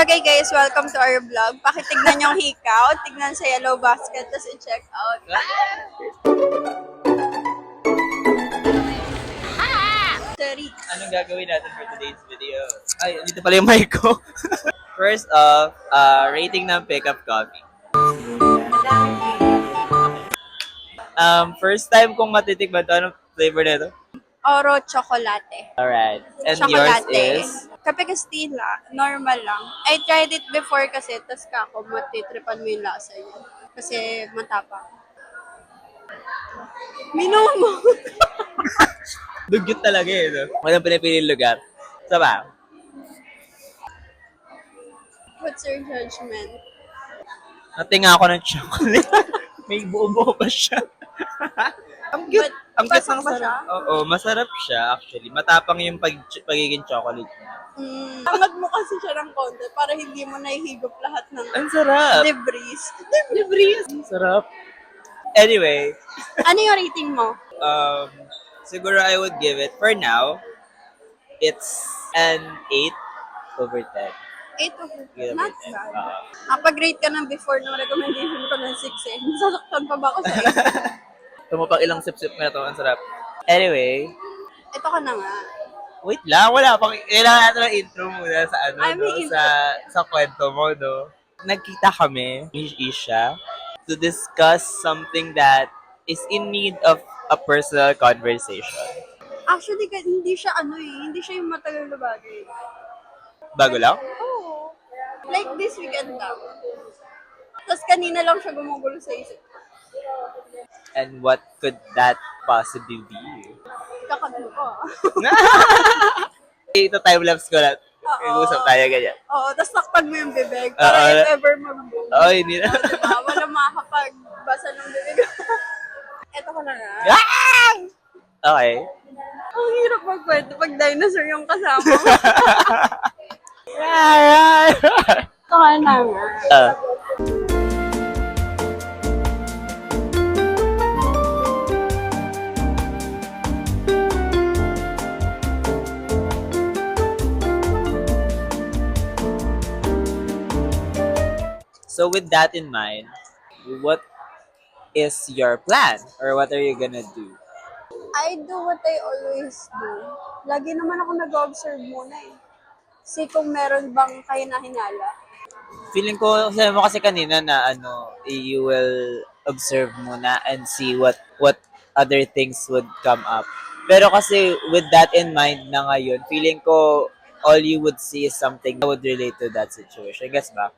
Okay guys, welcome to our vlog. Pakitignan yung hikaw, tignan sa yellow basket, tapos i-check out. Sorry. Anong gagawin natin for today's video? Ay, dito pala yung mic ko. First off, rating ng Pickup Coffee. First time kong matitikman to. Anong flavor nito? Oro chocolate. Alright. And Chocolate. yours is? Kape Castilla, normal lang. I tried it before kasi, tapos kako, matitripan mo yung lasa niya. Kasi matapang. Minom mo! Dugyot talaga eh, no? Walang pinipiling lugar. Saba? What's your judgment? Natinga ako ng chocolate. May buo-buo pa siya. Ang cute. But, Ang cute pasok ng ba sarap. siya? Oo, masarap siya actually. Matapang yung pagiging chocolate niya. Angat mo kasi siya ng konti para hindi mo nahihigop lahat ng Ang sarap. debris. Debris. Ang sarap. Anyway, Ano yung rating mo? siguro I would give it, for now, it's an 8/10. 8 of Yeah, Not but, bad. Pag-rate ka ng before ng recommendation ko ng 6 eh. Sasaktan pa ba ako sa 8? Tumapang ilang sip-sip na ito. Ang sarap. Anyway, Ito ka na nga. wait lang. Wala pang, kailangan natin ng intro muna sa ano, Ay, may no? intro. Sa kwento mo, no? Nagkita kami, ni Isha, to discuss something that is in need of a personal conversation. Actually, hindi siya hindi siya yung matagal na bagay. Bago lang? Oo. Like this weekend lang. Tapos kanina lang siya gumugulo sa isip. And what could that possibly be? Kakaglo ko. Ito time-lapse ko lang. Oo. Usap tayo ganyan. Oo, tapos takpan mo yung bibig para if ever mag-boom. Oo, hindi na. Diba? Walang makakapagbasa ng bibig. Ito ko na nga. Ah! Okay. Ang hirap magkwento pag dinosaur yung kasama mo. Ito ka na nga. So with that in mind, what is your plan? Or what are you gonna do? I do what I always do. Lagi naman ako nag-observe muna eh. See kung meron bang kahinahinala. Feeling ko, sabi mo kasi kanina na you will observe muna and see what other things would come up. Pero kasi with that in mind na ngayon, feeling ko all you would see is something that would relate to that situation. Guess ba?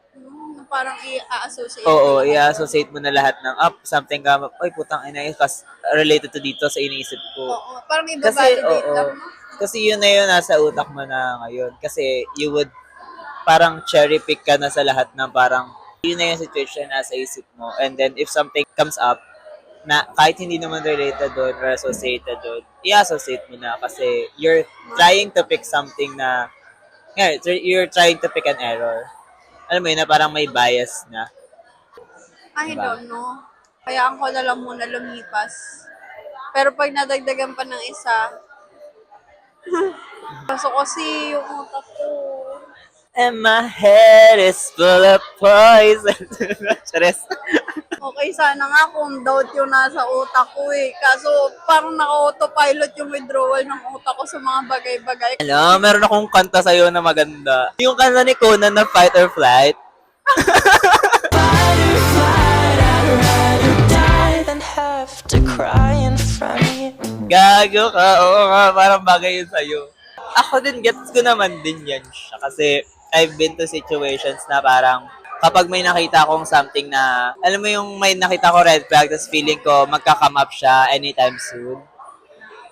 Parang i-associate. Oo, i-associate mo na lahat ng something ka, ay putang ina, kasi related to dito sa iniisip ko. Oo, parang Kasi, i-validate lang. kasi yun na yun nasa utak mo na ngayon. Kasi you would parang cherry pick ka na sa lahat ng parang yun na yung situation na nasa isip mo. And then if something comes up na kahit hindi naman related doon or associated doon, i-associate mo na kasi you're trying to pick something na you're trying to pick an error. Alam mo yun na parang may bias na. I Diba? don't know. Kayaan ko na lang muna lumipas. Pero pag nadagdagan pa ng isa, kaso kasi yung utak ko. And my head is full of poison. Chares. Okay, sana nga kung doubt yung nasa utak ko eh. Kaso parang naka-autopilot yung withdrawal ng utak ko sa mga bagay-bagay. Alam, meron akong kanta sa'yo na maganda. Yung kanta ni Conan na Fight or Flight. Gago ka, oo nga, parang bagay yun sa'yo. Ako din, gets ko naman din yan siya. Kasi I've been to situations na parang kapag may nakita akong something na, alam mo yung may nakita ko red flag, tapos feeling ko magka-come up siya anytime soon.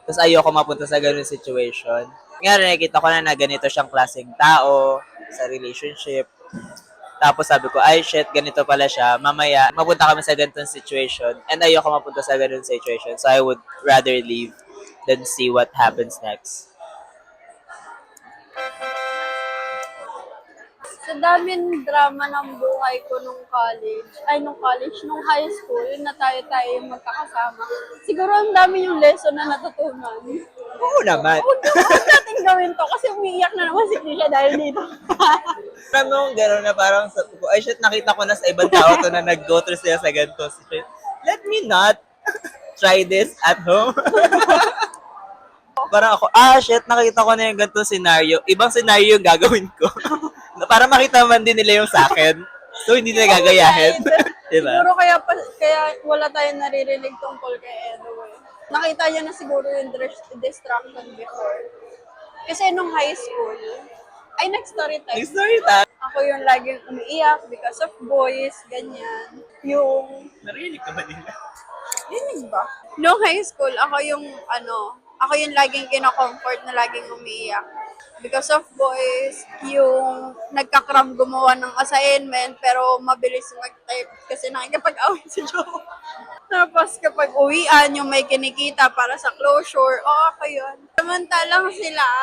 Tapos ayoko mapunta sa ganun situation. Ngayon, nakikita ko na ganito siyang klaseng tao sa relationship. Tapos sabi ko, ay shit, ganito pala siya. Mamaya, mapunta kami sa ganitong situation. And ayoko mapunta sa ganitong situation. So I would rather leave than see what happens next. Sa dami ng drama ng buhay ko nung high school, na tayo yung magkakasama. Siguro ang dami yung lesson na natutunan. Oo naman. Huwag natin gawin to kasi umiiyak na naman si Krisha dahil dito. Alam mo, gano'n na parang sa ko, ay shit, nakita ko na sa ibang tao to na nag-go through sila sa ganito. Let me not try this at home. Parang ako, shit, nakita ko na yung ganito scenario. Ibang scenario yung gagawin ko. Para makita man din nila yung sa akin. So, hindi nila gagayahin. Diba? Siguro kaya wala tayong naririnig tungkol kay Edo eh. Nakita niya na siguro yung distraction before. Kasi nung high school, ay nag-story time. Next story time. Ako yung laging umiiyak because of boys, ganyan. Yung, Narinig ka ba nila? dinig ba? Nung high school, ako yung laging kinocomfort na laging umiiyak. Because of boys, yung nagkakram gumawa ng assignment pero mabilis mag-type kasi nakikipag-away si Joe. Tapos kapag uwian, yung may kinikita para sa closure, ako yun. Samantalang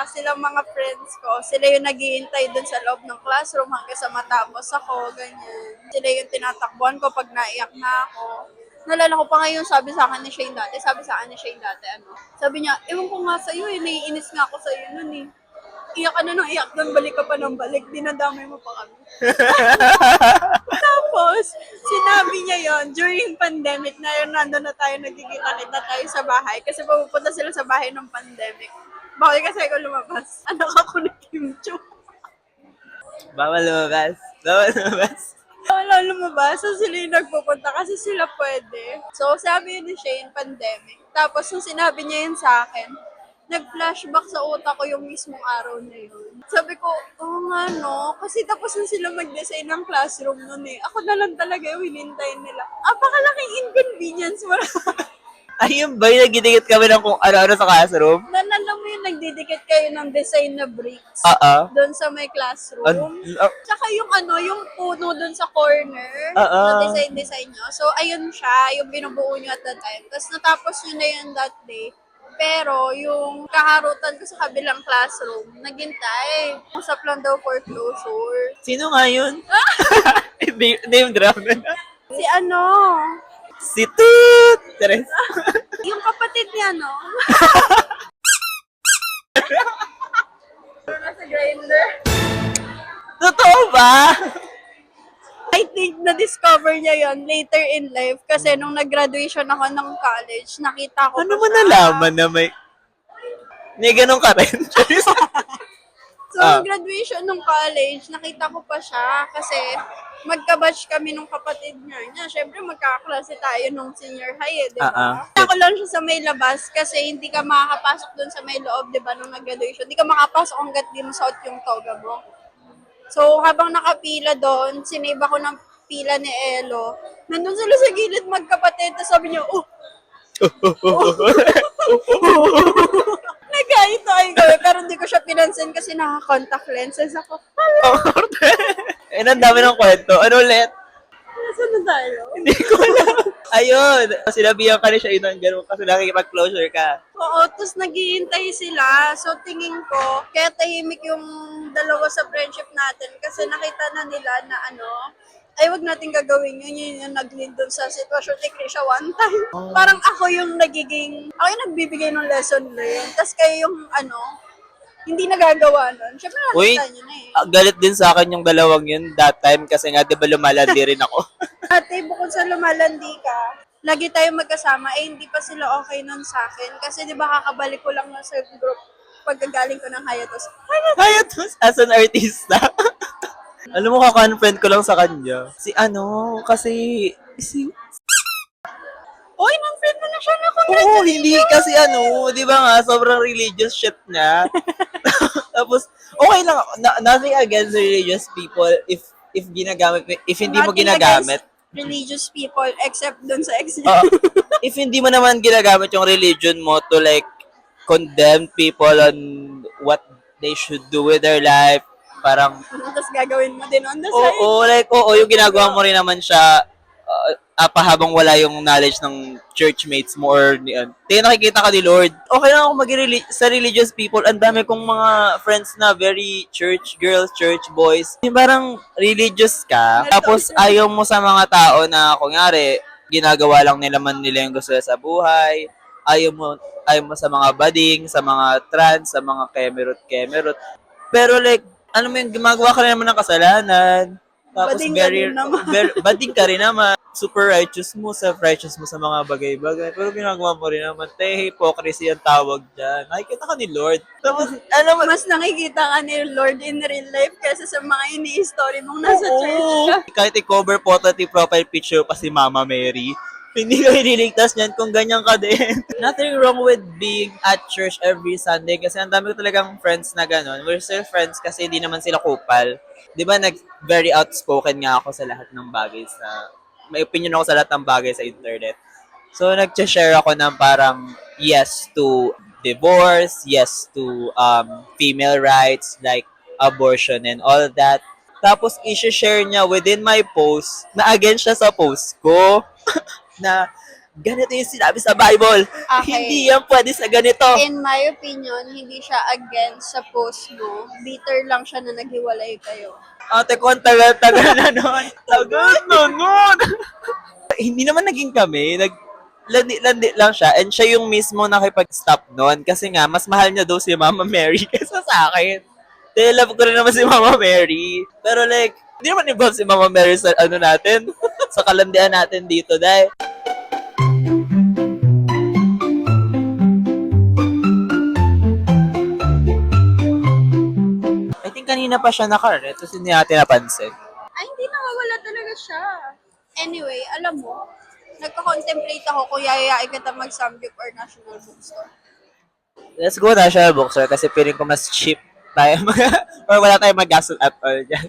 silang mga friends ko, sila yung naghihintay dun sa loob ng classroom hanggang sa matapos ako, ganyan. Sila yung tinatakbuhan ko pag naiyak na ako. Nalala ko pa ngayon, sabi sa akin ni Shane dati, sabi niya, ewan ko nga sa'yo naiinis nga ako sa'yo nun eh. Iyak ka na ng iyak doon, balik ka pa ng balik, dinadamay mo pa kami. Tapos, sinabi niya yon during pandemic na yun, nandun na tayo, nagkikita-kita tayo sa bahay kasi pupunta sila sa bahay ng pandemic. Bakit kasi ako lumabas? Anak ako ni Kim Cho. Bawal lumabas. Bawal lumabas. Wala lumabas, so sila yung nagpupunta kasi sila pwede. So, sabi yun ni Shane, pandemic. Tapos, nung sinabi niya yun sa akin, nag-flashback sa utak ko yung mismong araw na yun. Sabi ko, nga no, kasi tapos na sila mag-design ng classroom nun eh. Ako na lang talaga yung hinintay nila. Apakalaking inconvenience mo. Ayun ba yung nagdidikit kami ng kung ano-ano sa classroom? Alam mo yung nagdidikit kayo ng design na bricks doon sa may classroom. Tsaka yung yung puno doon sa corner na design nyo. So, ayun siya, yung binubuo nyo at that time. Tapos natapos nyo na yun that day. Pero yung kaharutan ko sa kabilang classroom, naghintay. Usap lang daw for closure. Sino nga yun? Name drop na. Si Si Toot! Teres. yung kapatid niya, no? Nasa grinder. Totoo ba? I think na-discover niya yon later in life kasi nung nag-graduation ako ng college, nakita ko Ano pa mo siya. nalaman na may ganun ka rin? So, graduation ng college, nakita ko pa siya kasi magka-batch kami nung kapatid niya. Siyempre, magkakaklase tayo nung senior high, di ba? Ako lang siya sa may labas kasi hindi ka makakapasok dun sa may loob, di ba, nung nag-graduation. Hindi ka makapasok hanggat di mo suot yung toga mo. So, habang nakapila doon, sinave ako ng pila ni Elo. Nandun sila sa gilid magkapatid. Tapos sabi niya, nagkahit ako. Pero hindi ko siya pinansin kasi naka-contact lenses ako. Ang dami ng kwento. Ano ulit? Nasaan na tayo? Hindi ko alam. Ayun. Sinabihan ka rin siya yun ng ganun kasi nakikipag-closure ka. Oo, tapos naghihintay sila. So, tingin ko, kaya tahimik yung dalawa sa friendship natin kasi nakita na nila na ay wag natin gagawin yun. Yun yung nag-lead dun sa sitwasyon ni Krisha one time. Parang ako yung nagbibigay ng lesson learned. Tapos kayo yung hindi nagagawa nun. Siyempre nakita nyo na eh. Galit din sa akin yung dalawang yun that time kasi nga di ba lumalandi rin ako. Ate, bukod sa lumalandi ka, lagi tayo magkasama, hindi pa sila okay nun sa akin. Kasi di ba kakabalik ko lang na sa group pagkagaling ko ng Hayatos. Hayatos as an artista. Alam mo, kaka-unfriend ko lang sa kanya. Oy, nang-friend mo na siya na Oo, hindi kasi di ba nga, sobrang religious shit niya. Tapos, okay lang ako. Nothing against religious people if hindi mo ginagamit. Religious people except dun sa ex If hindi mo naman ginagamit yung religion mo to like condemn people on what they should do with their life, parang tapos gagawin mo din on the side. yung ginagawa mo rin naman siya habang wala yung knowledge ng churchmates mo or nakikita ka ni Lord. Okay lang ako sa religious people. Ang dami kong mga friends na very church girls, church boys. Yung parang religious ka, tapos ayaw mo sa mga tao na kunyari, ginagawa lang nila yung gusto sa buhay. Ayaw mo sa mga bading, sa mga trans, sa mga kemerut. Pero like, Ano mo yung gumagawa ka rin naman ng kasalanan. Tapos Bading ka din naman. bading ka rin naman. Super righteous mo, self-righteous mo sa mga bagay-bagay. Pero ginagawa mo rin naman, hypocrisy ang tawag dyan. Nakikita ka ni Lord. Tapos, alam mo, Mas nakikita ka ni Lord in real life kaysa sa mga ini-story mong nasa church ka. kahit i-cover photo at i-profile picture pa si Mama Mary, hindi ka ililigtas niyan kung ganyan ka din. Nothing wrong with being at church every Sunday kasi ang dami ko talagang friends na gano'n. We're still friends kasi hindi naman sila kupal. Di ba, very outspoken nga ako sa lahat ng bagay may opinion ako sa lahat ng bagay sa internet. So, nag-share ako ng parang yes to divorce, yes to female rights like abortion and all that. Tapos, i-share niya within my post na against siya sa post ko na ganito yung sinabi sa Bible. Okay. Hindi yan pwede sa ganito. In my opinion, hindi siya against sa post mo. Bitter lang siya na naghiwalay kayo. Ate ko, ang tagal-tagal na nun. Tagal na nun. Hindi naman naging kami. Landi lang siya. And siya yung mismo nakipag-stop nun. Kasi nga, mas mahal niya daw si Mama Mary kaysa sa akin. Dahil love ko rin naman si Mama Mary. Pero like, hindi naman involved si Mama Mary sa ano natin. Sa kalandian natin dito. Dahil I think kanina pa siya nakaret. Tapos hindi natin napansin. Ay, hindi nawawala talaga siya. Anyway, alam mo, nagka-contemplate ako kung yayayain kita mag-Samgyup or National Bookstore. Let's go National Bookstore kasi feeling ko mas cheap tayo or wala tayong mag-gasol at all dyan.